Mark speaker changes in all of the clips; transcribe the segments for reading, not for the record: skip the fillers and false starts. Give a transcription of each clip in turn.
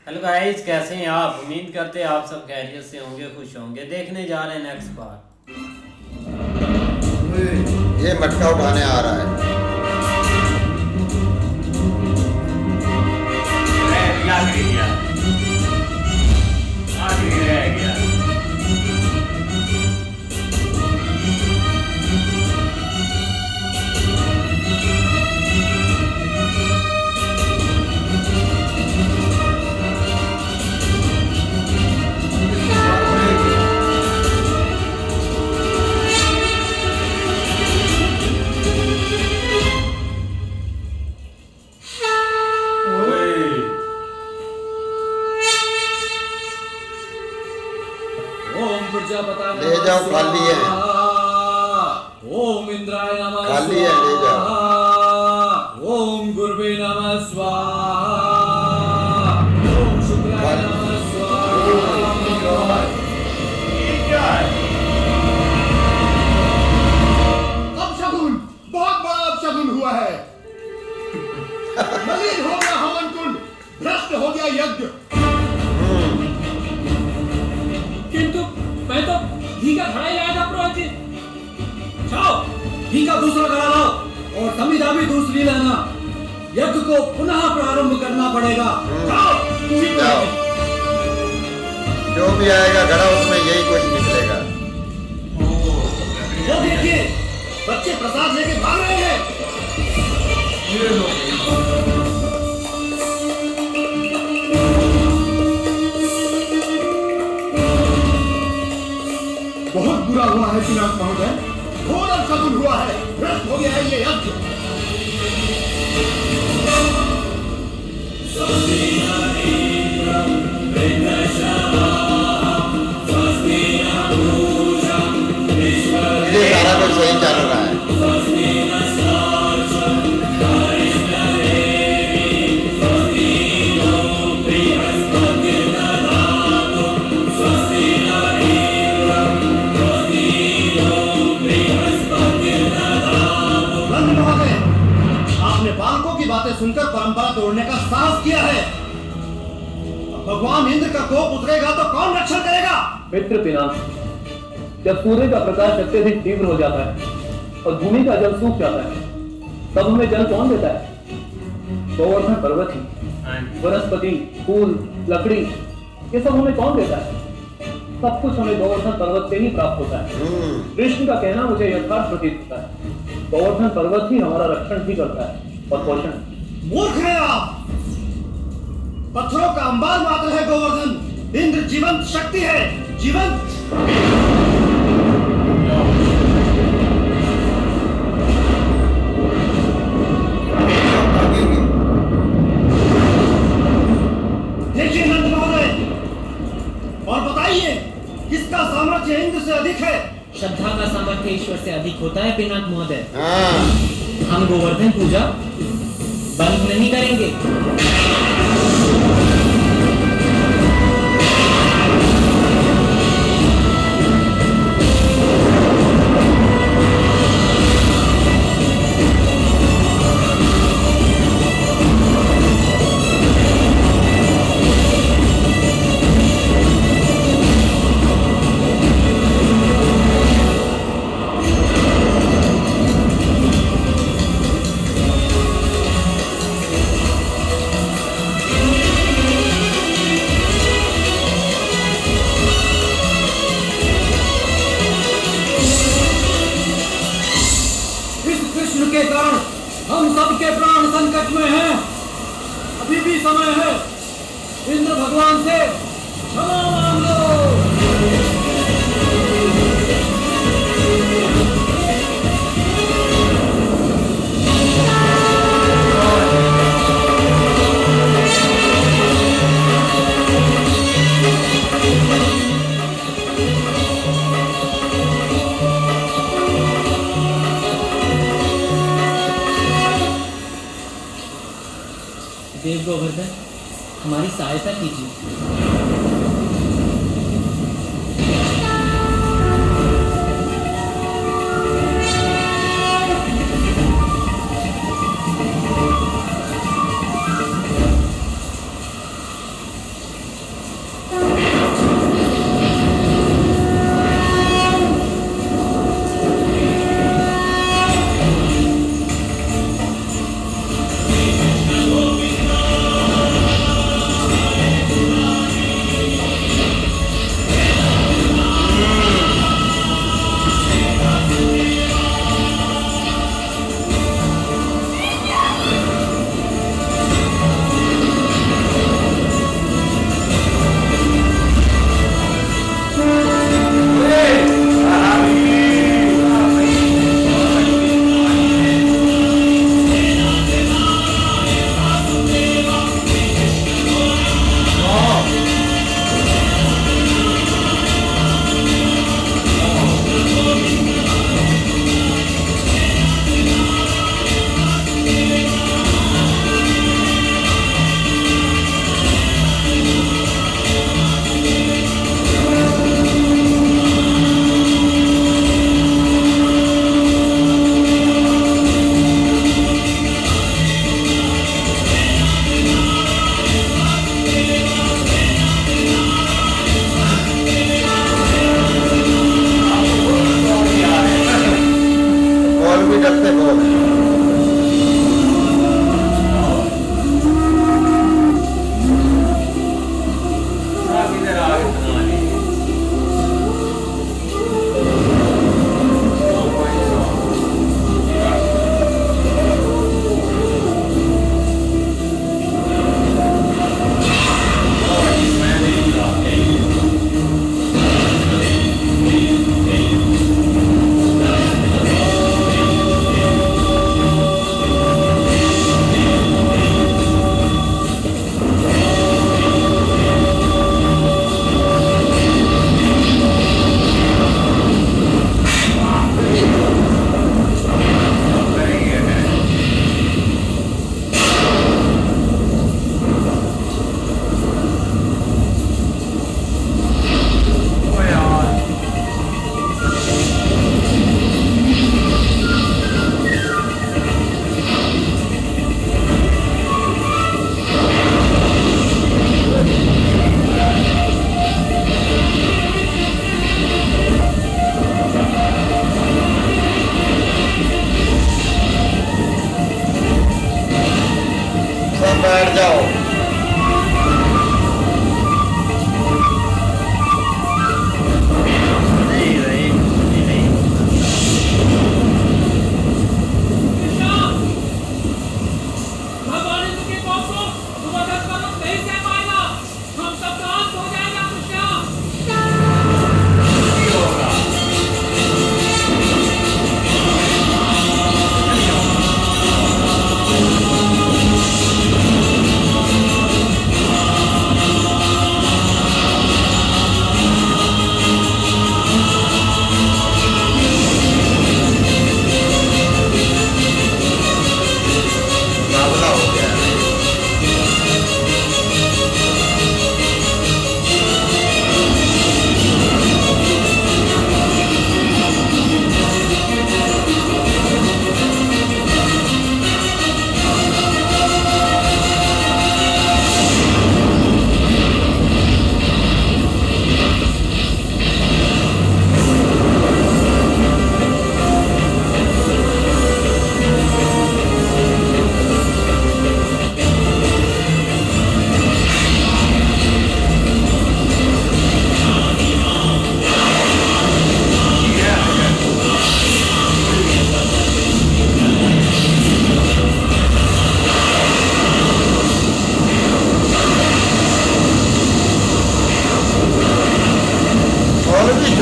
Speaker 1: Hello guys, कैसे हैं आप? उम्मीद करते हैं आप सब खैरियत से होंगे, खुश होंगे। देखने जा रहे हैं नेक्स्ट पार्ट।
Speaker 2: ये मटका उठाने आ रहा है।
Speaker 1: आखिरी गया, आखिरी रह गया।
Speaker 3: ओम प्रजापताय
Speaker 2: ले जाओ, खाली है।
Speaker 3: ओम इंद्राय नमः
Speaker 2: खाली है, ले जाओ।
Speaker 3: ओम गुरुवे नमः स्वाहा। ओम शुक्राय नमः स्वाहा।
Speaker 4: अपशगुन, बहुत बड़ा अपशगुन हुआ है। मलिन हो गया हवन कुंड, भ्रष्ट हो गया यज्ञ।
Speaker 3: किंतु मैं तो घी का घड़ा ही लाया था पुरोहित जी। जाओ घी का दूसरा घड़ा लाओ और समिधा भी दूसरी लाना। यज्ञ को पुनः प्रारंभ करना पड़ेगा। जाओ
Speaker 2: जाओ, जो भी आएगा घड़ा उसमें यही कुछ निकलेगा।
Speaker 4: वो देखिए, बच्चे प्रसाद लेके भाग रहे हैं। बहुत बुरा हुआ है पिनाक महोदय, घोर अपशगुन हुआ है, भ्रष्ट हो गया है ये यज्ञ।
Speaker 2: ये सारा कुछ सही चल रहा है।
Speaker 4: नंद महोदय, आपने बालकों की बातें सुनकर परंपरा तोड़ने का साहस किया है। अब भगवान इंद्र का कोप उतरेगा तो कौन रक्षण करेगा?
Speaker 5: मित्र पिनाक, जब सूर्य का प्रकाश अत्यधिक तीव्र हो जाता है और भूमि का जल सूख जाता है, तब हमें जल कौन देता है? गोवर्धन पर्वत ही। वनस्पति, फूल, लकड़ी, ये सब हमें कौन देता है? सब कुछ हमें गोवर्धन पर्वत से ही प्राप्त होता है। कृष्ण का कहना मुझे यथार्थ प्रतीत होता है। गोवर्धन पर्वत ही हमारा रक्षण भी करता है और पोषण।
Speaker 4: मूर्ख हैं आप। पत्थरों का अंबार मात्र है गोवर्धन। इंद्र जीवंत शक्ति है, जीवंत। देखिए नंद महोदय, और बताइए किसका सामर्थ्य इंद्र से अधिक है?
Speaker 6: श्रद्धा का सामर्थ्य ईश्वर से अधिक होता है पिनाक महोदय।
Speaker 2: हाँ,
Speaker 6: हम गोवर्धन पूजा बंद नहीं करेंगे।
Speaker 3: इस कृष्ण के कारण हम सबके प्राण संकट में हैं। अभी भी समय है, इंद्र भगवान से क्षमा मांग लो।
Speaker 6: देव गोवर्धन, हमारी सहायता कीजिए।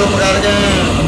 Speaker 2: चुप कर गए।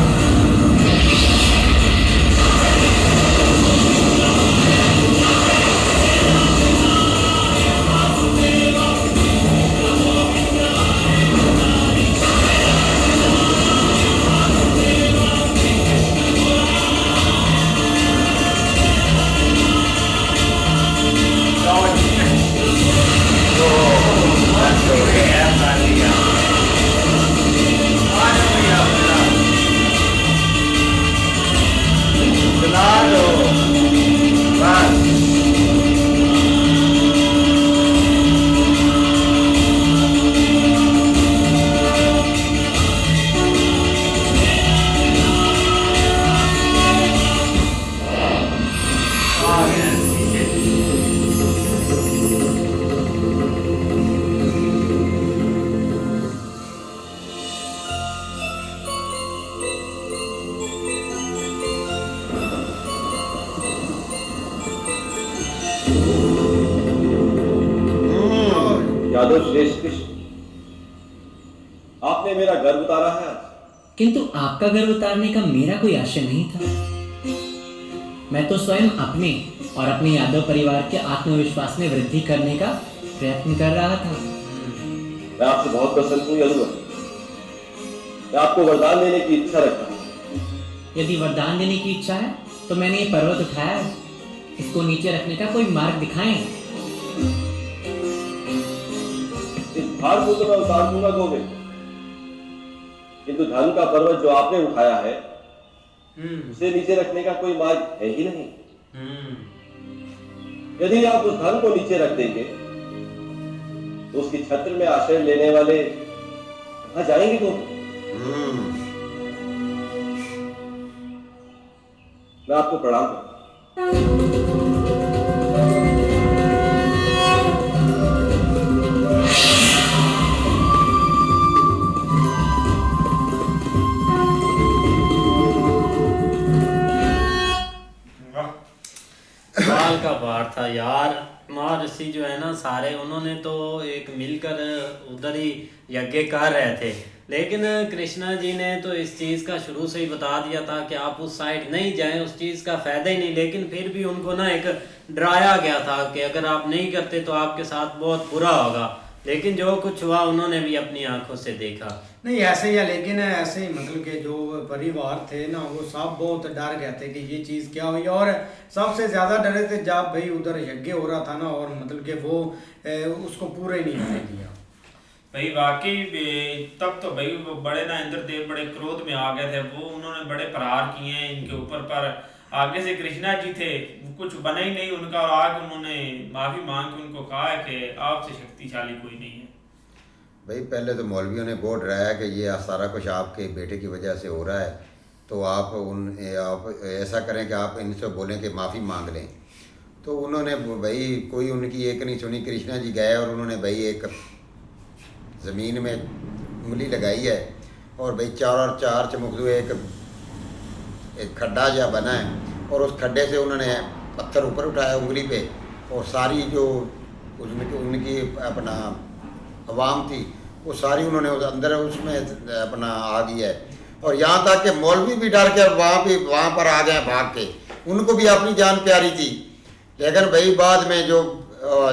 Speaker 2: चला दो बस।
Speaker 4: यादव श्रेष्ठ कृष्ण, आपने मेरा गर्व उतारा है आज।
Speaker 6: किंतु आपका गर्व उतारने का मेरा कोई आशय नहीं था। मैं तो स्वयं अपने और अपने यादव परिवार के आत्मविश्वास में वृद्धि करने का प्रयत्न कर रहा था।
Speaker 4: मैं आपसे बहुत प्रसन्न हूँ यदुवर। मैं आपको वरदान देने की इच्छा रखता हूँ।
Speaker 6: यदि वरदान देने की इच्छा है तो मैंने ये पर्वत उठाया है, इसको नीचे रखने का कोई मार्ग दिखाएं।
Speaker 4: इस भार को तो मैं उतार दूंगा गोविंद, किंतु धन का पर्वत जो आपने उठाया है उसे नीचे रखने का कोई मार्ग है ही नहीं। यदि आप उस धन को नीचे रख देंगे तो उसकी छत्र में आश्रय लेने वाले कहां जाएंगे गोविंद? मैं आपको प्रणाम करता हूं।
Speaker 1: कमाल का पार था यार। महर्षि जो है ना सारे, उन्होंने तो एक मिलकर उधर ही यज्ञ कर रहे थे, लेकिन कृष्णा जी ने तो इस चीज़ का शुरू से ही बता दिया था कि आप उस साइड नहीं जाएं, उस चीज़ का फायदा ही नहीं। लेकिन फिर भी उनको ना एक डराया गया था कि अगर आप नहीं करते तो आपके साथ बहुत बुरा होगा। लेकिन जो कुछ हुआ उन्होंने भी अपनी आंखों से देखा।
Speaker 7: नहीं ऐसे ही है, लेकिन ऐसे ही मतलब कि जो परिवार थे ना वो सब बहुत डर गए थे कि ये चीज़ क्या हुई। और सबसे ज़्यादा डरे थे जब भाई उधर यज्ञ हो रहा था ना, और मतलब कि वो उसको पूरा ही नहीं होने दिया।
Speaker 8: भाई वाकई तब तो भाई वो बड़े ना इंद्रदेव बड़े क्रोध में आ गए थे। वो उन्होंने बड़े प्रहार किए हैं इनके ऊपर, पर आगे से कृष्णा जी थे कुछ बना ही नहीं उनका, और आगे उन्होंने माफी मांग के उनको कहा है कि आपसे शक्तिशाली कोई नहीं है।
Speaker 2: भाई पहले तो मौलवियों ने बहुत डराया कि ये सारा कुछ आपके बेटे की वजह से हो रहा है, तो आप ऐसा करें कि आप इनसे बोलें कि माफ़ी मांग लें। तो उन्होंने भाई कोई उनकी एक नहीं सुनी। कृष्णा जी गए और उन्होंने भाई एक ज़मीन में उंगली लगाई है और भाई 4 और 4 चमुक हुए एक खड्डा जा बना है, और उस खड्डे से उन्होंने पत्थर ऊपर उठाया उंगली पे, और सारी जो उनकी अपना अवाम थी वो सारी उन्होंने अंदर उसमें अपना आ गई है। और यहाँ तक कि मौलवी भी डर के वहाँ पर आ गए भाग के, उनको भी अपनी जान प्यारी थी। लेकिन भाई बाद में जो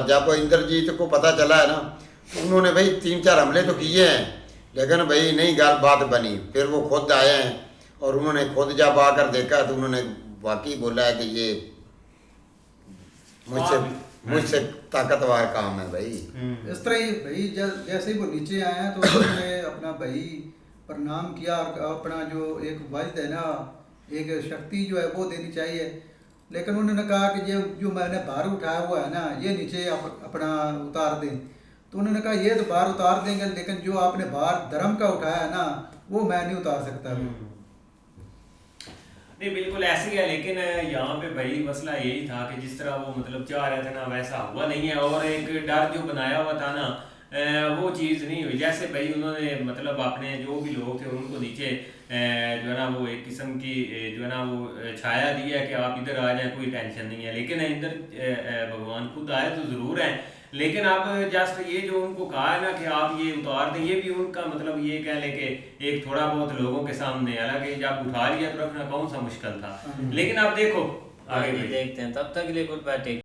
Speaker 2: जब इंद्रजीत को पता चला है ना, तो उन्होंने भाई 3-4 हमले तो किए हैं, लेकिन भाई नहीं बात बनी। फिर वो खुद आए हैं और उन्होंने खुद जब आकर देखा तो उन्होंने वाकई बोला है कि ये मुझसे ताकतवर काम है भाई।
Speaker 7: इस तरह ही भाई जैसे ही वो नीचे आए हैं तो उन्होंने अपना भाई प्रणाम किया, और अपना जो एक वजद है ना, एक शक्ति जो है वो देनी चाहिए। लेकिन उन्होंने कहा कि ये जो मैंने भार उठाया हुआ है ना, ये नीचे अपना उतार दें। तो उन्होंने कहा ये तो भार उतार देंगे, लेकिन जो आपने भार धर्म का उठाया है ना, वो मैं नहीं उतार सकता।
Speaker 1: नहीं बिल्कुल ऐसे ही है, लेकिन यहाँ पे भाई मसला यही था कि जिस तरह वो मतलब चाह रहे थे ना वैसा हुआ नहीं है, और एक डर जो बनाया हुआ था ना वो चीज़ नहीं हुई। जैसे भाई उन्होंने मतलब अपने जो भी लोग थे उनको नीचे जो है ना वो एक किस्म की जो है ना वो छाया दी है कि आप इधर आ जाए, कोई टेंशन नहीं है। लेकिन इधर भगवान खुद आए तो ज़रूर है, लेकिन आप जस्ट ये जो उनको कहा है ना कि आप ये उतार दें, ये भी उनका मतलब ये कह लें कि एक थोड़ा बहुत लोगों के सामने, हालांकि जब उठा लिया तो रखना कौन सा मुश्किल था। लेकिन आप देखो आगे भी देखते हैं, तब तक के लिए गुड बाय, टेक।